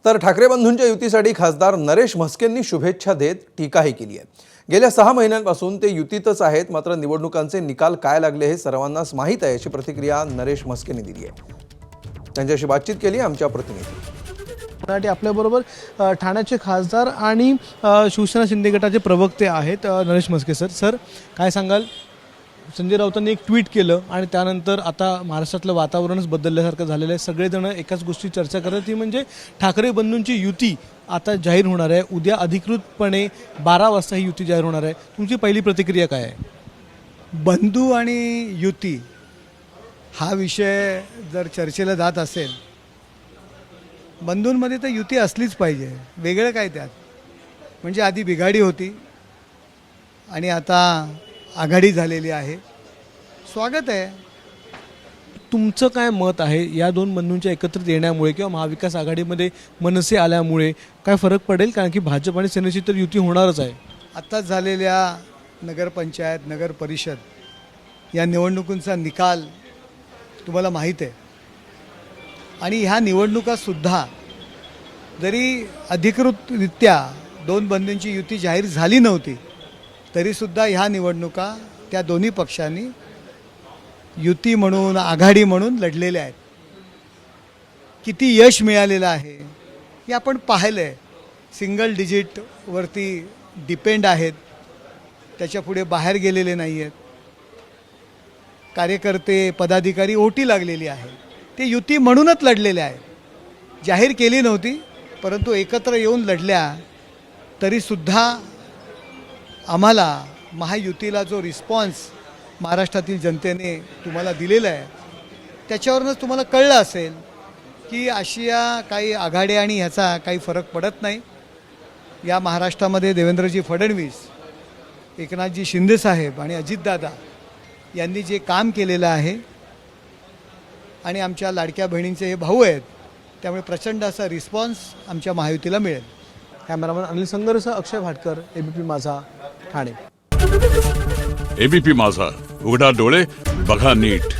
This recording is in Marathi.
तर ठाकरे बंधूंच्या युतीसाठी खासदार नरेश म्हस्केंनी शुभेच्छा देत टीकाही केली आहे। गेल्या 6 महिन्यांपासून ते युतीतच आहेत, मात्र निवडणुकांचे निकाल काय लागले हे सर्वांनाच माहीत आहे, अशी प्रतिक्रिया नरेश म्हस्केंनी दिली आहे। त्यांच्याशी बातचीत केली आमच्या प्रतिनिधी। आपल्याबरोबर ठाण्याचे खासदार आणि शिवसेना शिंदे गटाचे प्रवक्ते आहेत नरेश म्हस्के सर। सर काय सांगाल, संजय राऊतांनी एक ट्विट केलं आणि त्यानंतर आता महाराष्ट्रातलं वातावरणच बदलल्यासारखं झालेलं आहे। सगळेजण एकाच गोष्टी चर्चा करतात, ती म्हणजे ठाकरे बंधूंची युती आता जाहीर होणार आहे। उद्या अधिकृतपणे 12 वाजता ही युती जाहीर होणार आहे। तुमची पहिली प्रतिक्रिया काय आहे? बंधू आणि युती हा विषय जर चर्चेला जात असेल, बंधूंमध्ये तर युती असलीच पाहिजे, वेगळं काय त्यात। म्हणजे आधी बिघाडी होती आणि आता आघाडी झालेली आहे, स्वागत आहे। तुमचं काय मत आहे, या दोन बंधूंच्या एकत्रित येण्यामुळे किंवा महाविकास आघाडीमध्ये मनसे आल्यामुळे काय फरक पडेल? कारण की भाजप आणि सेनेची तर युती होणारच आहे। आत्ताच झालेल्या नगरपंचायत, नगर परिषद या निवडणुकींचा निकाल तुम्हाला माहीत आहे आणि ह्या निवडणुकासुद्धा जरी अधिकृतरित्या दोन बंधूंची युती जाहीर झाली नव्हती, तरीसुद्धा ह्या निवडणुका त्या दोन्ही पक्षांनी युती म्हणून, आघाडी म्हणून लढलेल्या आहेत। किती यश मिळालेलं आहे हे आपण पाहिलं आहे। सिंगल डिजिटवरती डिपेंड आहेत, त्याच्यापुढे बाहेर गेलेले नाही आहेत। कार्यकर्ते, पदाधिकारी ओटी लागलेली आहे, ते युती म्हणूनच लढलेले आहेत। जाहीर केली नव्हती, परंतु एकत्र येऊन लढल्या तरीसुद्धा आम्हाला महायुतीला जो रिस्पॉन्स महाराष्ट्रातील जनतेने तुम्हाला दिलेला आहे, त्याच्यावरूनच तुम्हाला कळलं असेल की अशा काही आघाड्या आणि ह्याचा काही फरक पडत नाही। या महाराष्ट्रामध्ये देवेंद्रजी फडणवीस, एकनाथजी शिंदेसाहेब आणि अजितदादा यांनी जे काम केलेलं आहे आणि आमच्या लाडक्या बहिणींचे हे भाऊ आहेत, त्यामुळे प्रचंड असा रिस्पॉन्स आमच्या महायुतीला मिळेल। कॅमेरामन अनिल संगरसह अक्षय भाटकर, एबीपी माझा, ठाणे। एबीपी माझा, उघडा डोळे बघा नीट।